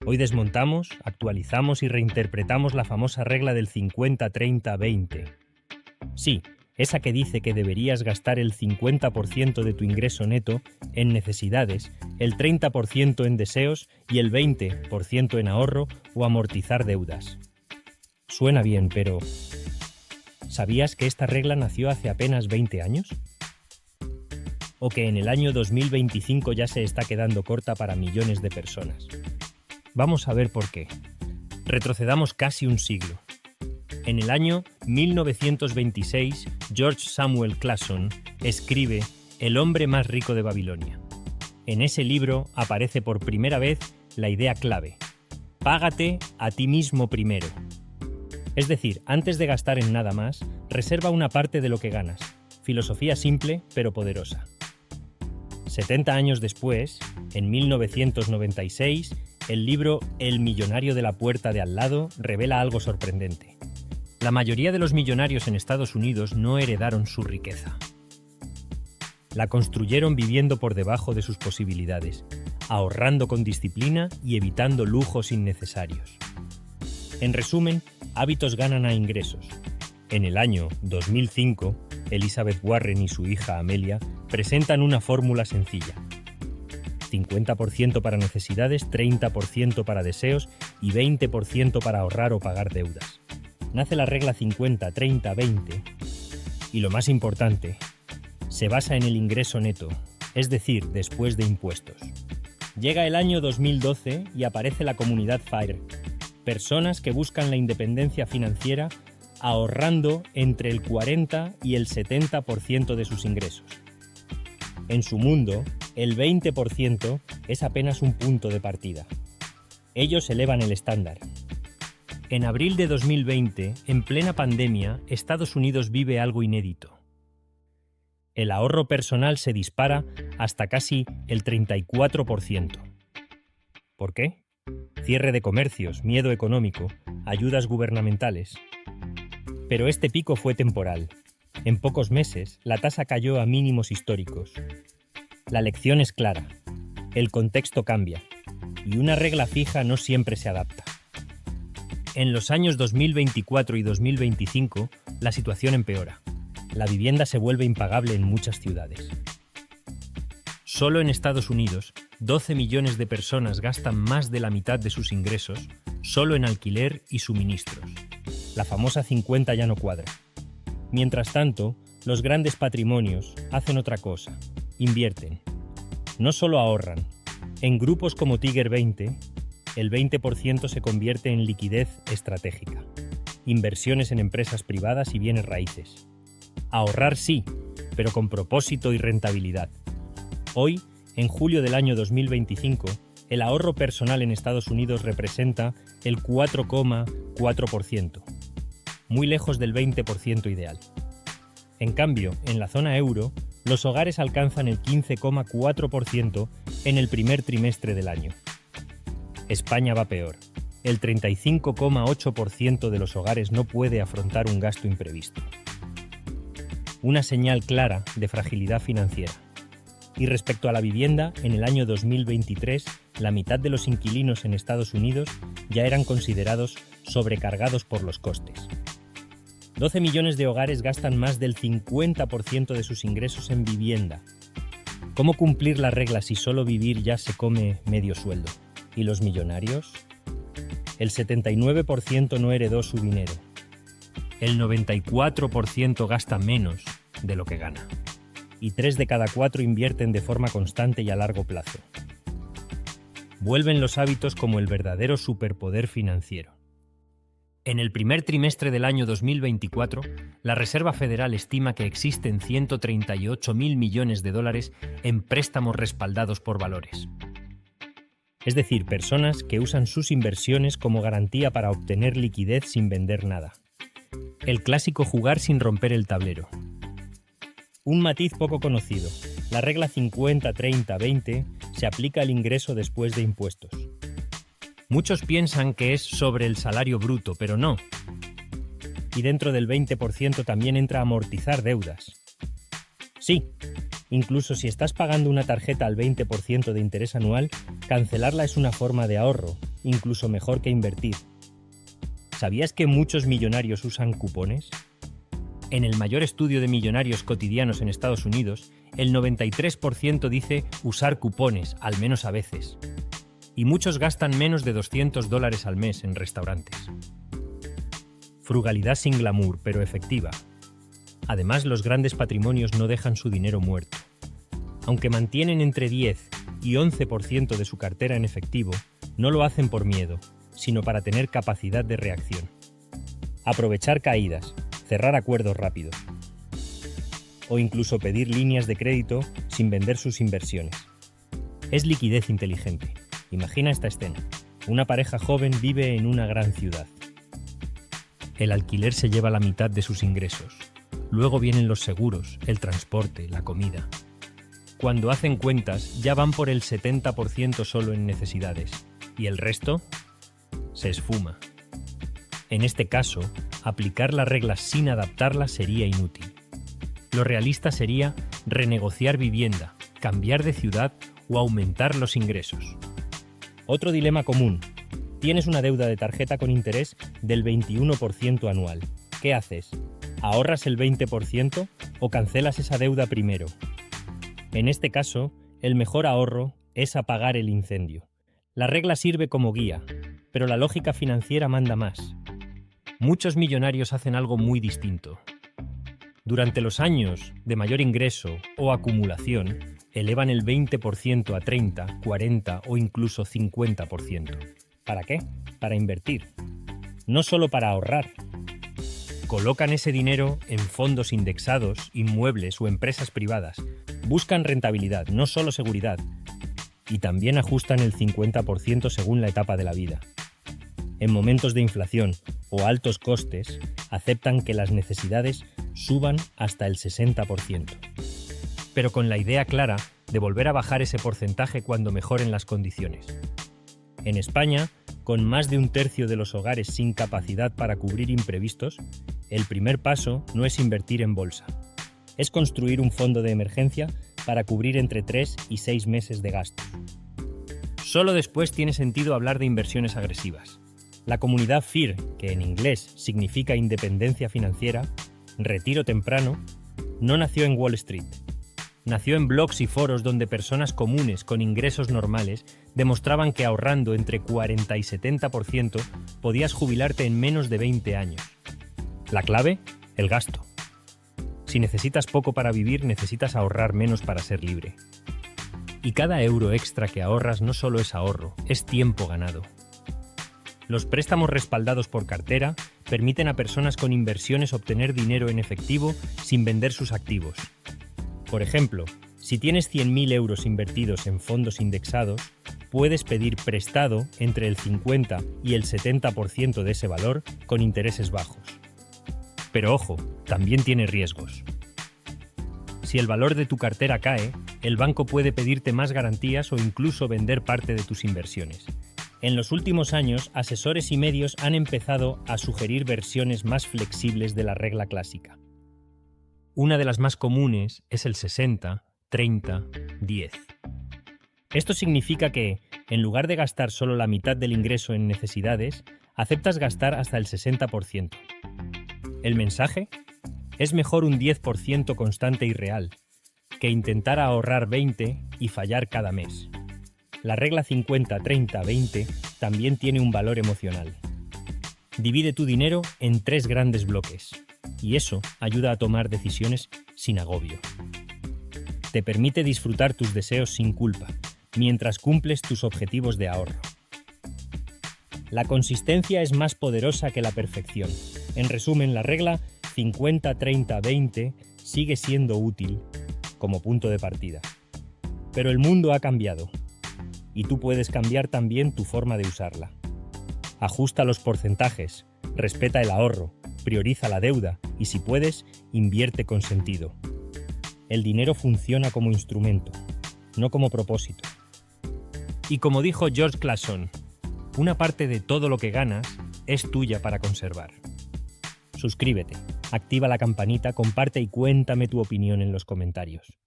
Hoy desmontamos, actualizamos y reinterpretamos la famosa regla del 50-30-20. Sí, esa que dice que deberías gastar el 50% de tu ingreso neto en necesidades, el 30% en deseos y el 20% en ahorro o amortizar deudas. Suena bien, pero ¿sabías que esta regla nació hace apenas 20 años? ¿O que en el año 2025 ya se está quedando corta para millones de personas? Vamos a ver por qué. Retrocedamos casi un siglo. En el año 1926, George Samuel Clason escribe El hombre más rico de Babilonia. En ese libro aparece por primera vez la idea clave: págate a ti mismo primero. Es decir, antes de gastar en nada más, reserva una parte de lo que ganas. Filosofía simple pero poderosa. 70 años después, en 1996, el libro El millonario de la puerta de al lado revela algo sorprendente. La mayoría de los millonarios en Estados Unidos no heredaron su riqueza. La construyeron viviendo por debajo de sus posibilidades, ahorrando con disciplina y evitando lujos innecesarios. En resumen, hábitos ganan a ingresos. En el año 2005, Elizabeth Warren y su hija Amelia presentan una fórmula sencilla: 50% para necesidades, 30% para deseos y 20% para ahorrar o pagar deudas. Nace la regla 50-30-20 y, lo más importante, se basa en el ingreso neto, es decir, después de impuestos. Llega el año 2012 y aparece la comunidad FIRE, personas que buscan la independencia financiera ahorrando entre el 40 y el 70% de sus ingresos. En su mundo, el 20% es apenas un punto de partida. Ellos elevan el estándar. En abril de 2020, en plena pandemia, Estados Unidos vive algo inédito. El ahorro personal se dispara hasta casi el 34%. ¿Por qué? Cierre de comercios, miedo económico, ayudas gubernamentales. Pero este pico fue temporal. En pocos meses, la tasa cayó a mínimos históricos. La lección es clara. El contexto cambia. Y una regla fija no siempre se adapta. En los años 2024 y 2025, la situación empeora. La vivienda se vuelve impagable en muchas ciudades. Solo en Estados Unidos, 12 millones de personas gastan más de la mitad de sus ingresos solo en alquiler y suministros. La famosa 50 ya no cuadra. Mientras tanto, los grandes patrimonios hacen otra cosa: invierten. No solo ahorran. En grupos como Tiger 20, el 20% se convierte en liquidez estratégica. Inversiones en empresas privadas y bienes raíces. Ahorrar sí, pero con propósito y rentabilidad. Hoy, en julio del año 2025, el ahorro personal en Estados Unidos representa el 4,4%, muy lejos del 20% ideal. En cambio, en la zona euro, los hogares alcanzan el 15,4% en el primer trimestre del año. España va peor. El 35,8% de los hogares no puede afrontar un gasto imprevisto. Una señal clara de fragilidad financiera. Y respecto a la vivienda, en el año 2023, la mitad de los inquilinos en Estados Unidos ya eran considerados sobrecargados por los costes. 12 millones de hogares gastan más del 50% de sus ingresos en vivienda. ¿Cómo cumplir la regla si solo vivir ya se come medio sueldo? ¿Y los millonarios? El 79% no heredó su dinero. El 94% gasta menos de lo que gana. Y 3 de cada 4 invierten de forma constante y a largo plazo. Vuelven los hábitos como el verdadero superpoder financiero. En el primer trimestre del año 2024, la Reserva Federal estima que existen 138.000 millones de dólares en préstamos respaldados por valores. Es decir, personas que usan sus inversiones como garantía para obtener liquidez sin vender nada. El clásico jugar sin romper el tablero. Un matiz poco conocido: la regla 50-30-20 se aplica al ingreso después de impuestos. Muchos piensan que es sobre el salario bruto, pero no. Y dentro del 20% también entra amortizar deudas. Sí, incluso si estás pagando una tarjeta al 20% de interés anual, cancelarla es una forma de ahorro, incluso mejor que invertir. ¿Sabías que muchos millonarios usan cupones? En el mayor estudio de millonarios cotidianos en Estados Unidos, el 93% dice usar cupones, al menos a veces. Y muchos gastan menos de $200 al mes en restaurantes. Frugalidad sin glamour, pero efectiva. Además, los grandes patrimonios no dejan su dinero muerto. Aunque mantienen entre 10 y 11% de su cartera en efectivo, no lo hacen por miedo, sino para tener capacidad de reacción. Aprovechar caídas, cerrar acuerdos rápidos. O incluso pedir líneas de crédito sin vender sus inversiones. Es liquidez inteligente. Imagina esta escena. Una pareja joven vive en una gran ciudad. El alquiler se lleva la mitad de sus ingresos. Luego vienen los seguros, el transporte, la comida. Cuando hacen cuentas, ya van por el 70% solo en necesidades. ¿Y el resto? Se esfuma. En este caso, aplicar las reglas sin adaptarlas sería inútil. Lo realista sería renegociar vivienda, cambiar de ciudad o aumentar los ingresos. Otro dilema común. Tienes una deuda de tarjeta con interés del 21% anual. ¿Qué haces? ¿Ahorras el 20% o cancelas esa deuda primero? En este caso, el mejor ahorro es apagar el incendio. La regla sirve como guía, pero la lógica financiera manda más. Muchos millonarios hacen algo muy distinto. Durante los años de mayor ingreso o acumulación, elevan el 20% a 30, 40 o incluso 50%. ¿Para qué? Para invertir. No solo para ahorrar. Colocan ese dinero en fondos indexados, inmuebles o empresas privadas. Buscan rentabilidad, no solo seguridad. Y también ajustan el 50% según la etapa de la vida. En momentos de inflación o altos costes, aceptan que las necesidades suban hasta el 60%. Pero con la idea clara de volver a bajar ese porcentaje cuando mejoren las condiciones. En España, con más de un tercio de los hogares sin capacidad para cubrir imprevistos, el primer paso no es invertir en bolsa. Es construir un fondo de emergencia para cubrir entre 3 y 6 meses de gastos. Solo después tiene sentido hablar de inversiones agresivas. La comunidad FIRE, que en inglés significa independencia financiera, retiro temprano, no nació en Wall Street. Nació en blogs y foros donde personas comunes con ingresos normales demostraban que ahorrando entre 40 y 70% podías jubilarte en menos de 20 años. La clave, el gasto. Si necesitas poco para vivir, necesitas ahorrar menos para ser libre. Y cada euro extra que ahorras no solo es ahorro, es tiempo ganado. Los préstamos respaldados por cartera permiten a personas con inversiones obtener dinero en efectivo sin vender sus activos. Por ejemplo, si tienes 100.000 euros invertidos en fondos indexados, puedes pedir prestado entre el 50 y el 70% de ese valor con intereses bajos. Pero ojo, también tiene riesgos. Si el valor de tu cartera cae, el banco puede pedirte más garantías o incluso vender parte de tus inversiones. En los últimos años, asesores y medios han empezado a sugerir versiones más flexibles de la regla clásica. Una de las más comunes es el 60, 30, 10. Esto significa que, en lugar de gastar solo la mitad del ingreso en necesidades, aceptas gastar hasta el 60%. ¿El mensaje? Es mejor un 10% constante y real, que intentar ahorrar 20 y fallar cada mes. La regla 50-30-20 también tiene un valor emocional. Divide tu dinero en 3 grandes bloques, y eso ayuda a tomar decisiones sin agobio. Te permite disfrutar tus deseos sin culpa, mientras cumples tus objetivos de ahorro. La consistencia es más poderosa que la perfección. En resumen, la regla 50-30-20 sigue siendo útil como punto de partida. Pero el mundo ha cambiado, y tú puedes cambiar también tu forma de usarla. Ajusta los porcentajes, respeta el ahorro, prioriza la deuda y, si puedes, invierte con sentido. El dinero funciona como instrumento, no como propósito. Y como dijo George Clason, una parte de todo lo que ganas es tuya para conservar. Suscríbete, activa la campanita, comparte y cuéntame tu opinión en los comentarios.